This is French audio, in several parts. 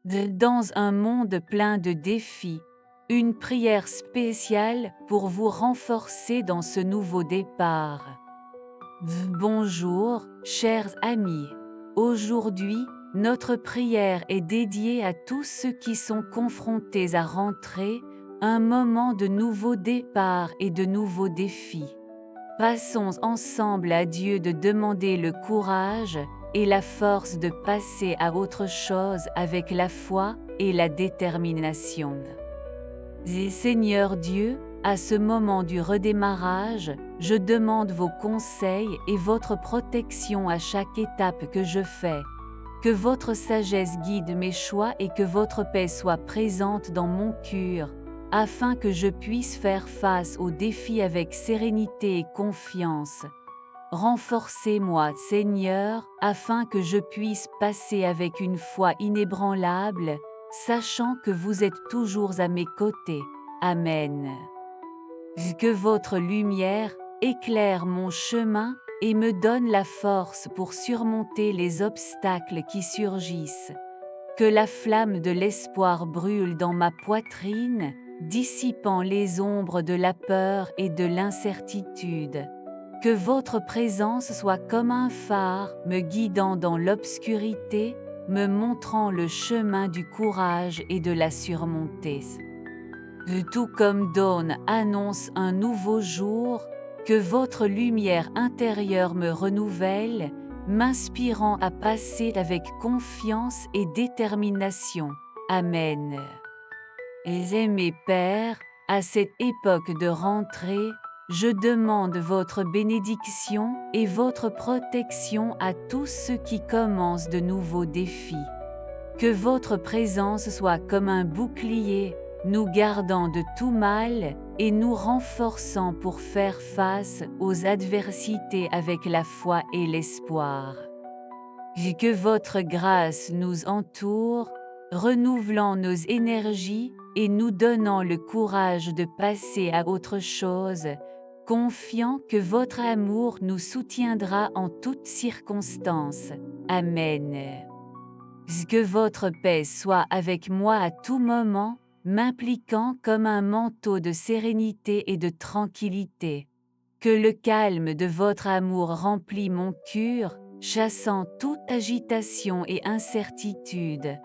Dans un monde plein de défis, une prière spéciale pour vous renforcer dans ce nouveau départ. Bonjour, chers amis. Aujourd'hui, notre prière est dédiée à tous ceux qui sont confrontés à rentrer, un moment de nouveau départ et de nouveaux défis. Passons ensemble à Dieu de demander le courage et la force de passer à autre chose avec la foi et la détermination. Et Seigneur Dieu, à ce moment du redémarrage, je demande vos conseils et votre protection à chaque étape que je fais. Que votre sagesse guide mes choix et que votre paix soit présente dans mon cœur, afin que je puisse faire face aux défis avec sérénité et confiance. Renforcez-moi, Seigneur, afin que je puisse passer avec une foi inébranlable, sachant que vous êtes toujours à mes côtés. Amen. Que votre lumière éclaire mon chemin et me donne la force pour surmonter les obstacles qui surgissent. Que la flamme de l'espoir brûle dans ma poitrine, dissipant les ombres de la peur et de l'incertitude. Que votre présence soit comme un phare, me guidant dans l'obscurité, me montrant le chemin du courage et de la surmontée. Tout comme dawn annonce un nouveau jour, que votre lumière intérieure me renouvelle, m'inspirant à passer avec confiance et détermination. Amen. Et aimé Père, à cette époque de rentrée, je demande votre bénédiction et votre protection à tous ceux qui commencent de nouveaux défis. Que votre présence soit comme un bouclier, nous gardant de tout mal et nous renforçant pour faire face aux adversités avec la foi et l'espoir. Que votre grâce nous entoure, renouvelant nos énergies et nous donnant le courage de passer à autre chose, confiant que votre amour nous soutiendra en toutes circonstances. Amen. Que votre paix soit avec moi à tout moment, m'impliquant comme un manteau de sérénité et de tranquillité. Que le calme de votre amour remplit mon cœur, chassant toute agitation et incertitude.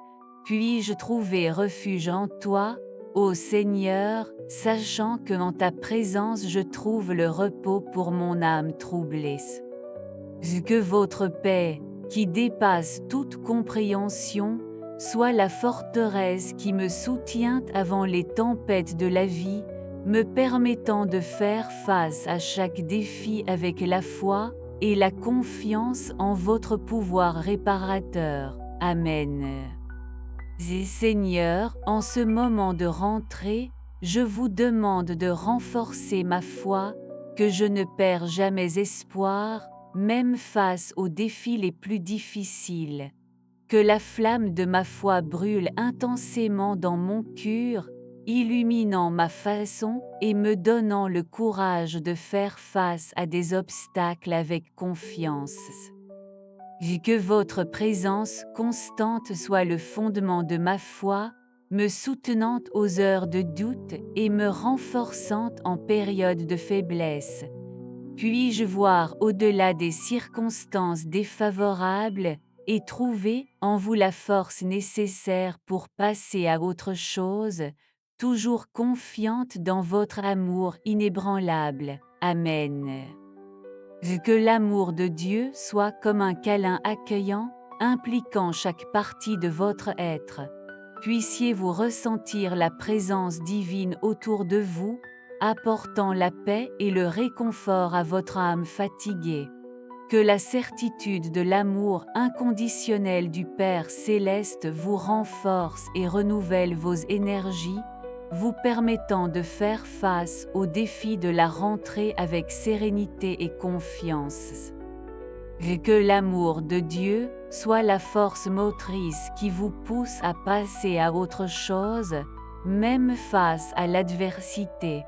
Puis-je trouver refuge en toi, ô Seigneur, sachant que en ta présence je trouve le repos pour mon âme troublée. Que votre paix, qui dépasse toute compréhension, soit la forteresse qui me soutient avant les tempêtes de la vie, me permettant de faire face à chaque défi avec la foi et la confiance en votre pouvoir réparateur. Amen. Et Seigneur, en ce moment de rentrée, je vous demande de renforcer ma foi, que je ne perds jamais espoir, même face aux défis les plus difficiles. Que la flamme de ma foi brûle intensément dans mon cœur, illuminant ma façon et me donnant le courage de faire face à des obstacles avec confiance. Que votre présence constante soit le fondement de ma foi, me soutenant aux heures de doute et me renforçant en période de faiblesse. Puis-je voir au-delà des circonstances défavorables et trouver en vous la force nécessaire pour passer à autre chose, toujours confiante dans votre amour inébranlable. Amen. Que l'amour de Dieu soit comme un câlin accueillant, impliquant chaque partie de votre être. Puissiez-vous ressentir la présence divine autour de vous, apportant la paix et le réconfort à votre âme fatiguée. Que la certitude de l'amour inconditionnel du Père céleste vous renforce et renouvelle vos énergies, vous permettant de faire face aux défis de la rentrée avec sérénité et confiance. Et que l'amour de Dieu soit la force motrice qui vous pousse à passer à autre chose, même face à l'adversité.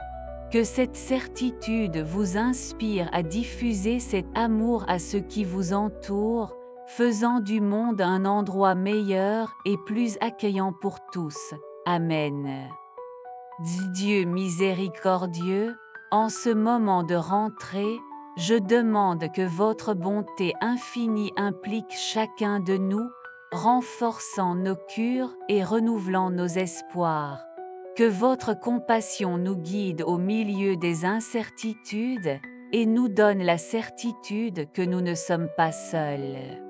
Que cette certitude vous inspire à diffuser cet amour à ceux qui vous entourent, faisant du monde un endroit meilleur et plus accueillant pour tous. Amen. Dieu miséricordieux, en ce moment de rentrée, je demande que votre bonté infinie implique chacun de nous, renforçant nos cœurs et renouvelant nos espoirs. Que votre compassion nous guide au milieu des incertitudes et nous donne la certitude que nous ne sommes pas seuls.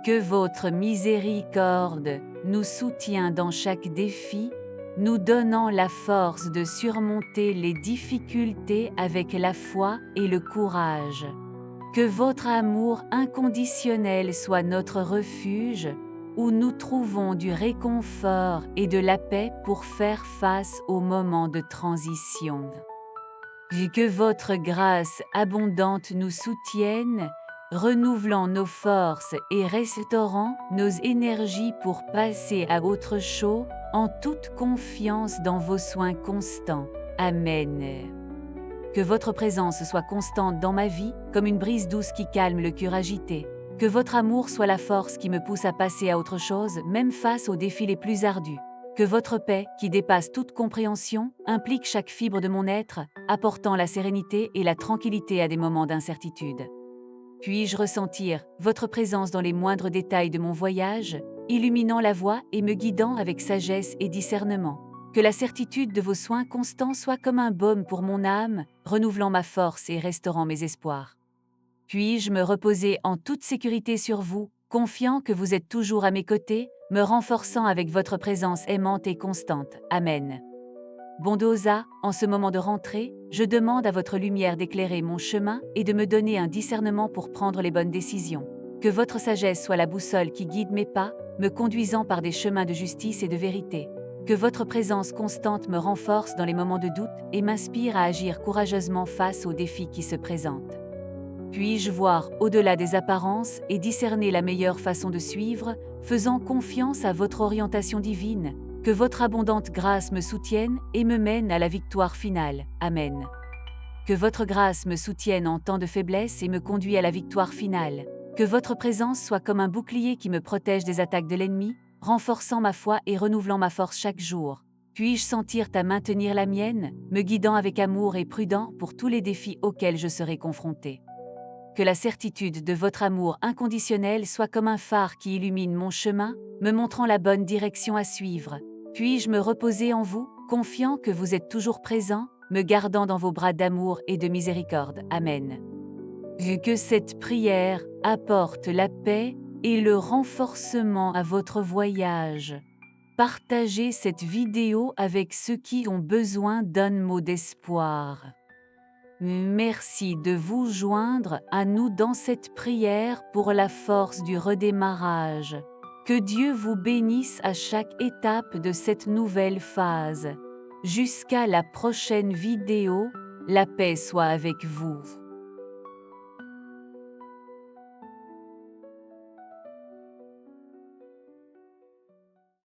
Que votre miséricorde nous soutienne dans chaque défi, nous donnant la force de surmonter les difficultés avec la foi et le courage. Que votre amour inconditionnel soit notre refuge, où nous trouvons du réconfort et de la paix pour faire face aux moments de transition. Que votre grâce abondante nous soutienne, renouvelant nos forces et restaurant nos énergies pour passer à autre chose, en toute confiance dans vos soins constants. Amen. Que votre présence soit constante dans ma vie, comme une brise douce qui calme le cœur agité. Que votre amour soit la force qui me pousse à passer à autre chose, même face aux défis les plus ardus. Que votre paix, qui dépasse toute compréhension, implique chaque fibre de mon être, apportant la sérénité et la tranquillité à des moments d'incertitude. Puis-je ressentir votre présence dans les moindres détails de mon voyage, illuminant la voie et me guidant avec sagesse et discernement. Que la certitude de vos soins constants soit comme un baume pour mon âme, renouvelant ma force et restaurant mes espoirs. Puis-je me reposer en toute sécurité sur vous, confiant que vous êtes toujours à mes côtés, me renforçant avec votre présence aimante et constante. Amen. Bondosa, en ce moment de rentrée, je demande à votre lumière d'éclairer mon chemin et de me donner un discernement pour prendre les bonnes décisions. Que votre sagesse soit la boussole qui guide mes pas, me conduisant par des chemins de justice et de vérité. Que votre présence constante me renforce dans les moments de doute et m'inspire à agir courageusement face aux défis qui se présentent. Puis-je voir au-delà des apparences et discerner la meilleure façon de suivre, faisant confiance à votre orientation divine. Que votre abondante grâce me soutienne et me mène à la victoire finale. Amen. Que votre grâce me soutienne en temps de faiblesse et me conduise à la victoire finale. Que votre présence soit comme un bouclier qui me protège des attaques de l'ennemi, renforçant ma foi et renouvelant ma force chaque jour. Puis-je sentir ta main tenir la mienne, me guidant avec amour et prudent pour tous les défis auxquels je serai confronté. Que la certitude de votre amour inconditionnel soit comme un phare qui illumine mon chemin, me montrant la bonne direction à suivre. Puis-je me reposer en vous, confiant que vous êtes toujours présent, me gardant dans vos bras d'amour et de miséricorde. Amen. Que cette prière apporte la paix et le renforcement à votre voyage. Partagez cette vidéo avec ceux qui ont besoin d'un mot d'espoir. Merci de vous joindre à nous dans cette prière pour la force du redémarrage. Que Dieu vous bénisse à chaque étape de cette nouvelle phase. Jusqu'à la prochaine vidéo, la paix soit avec vous.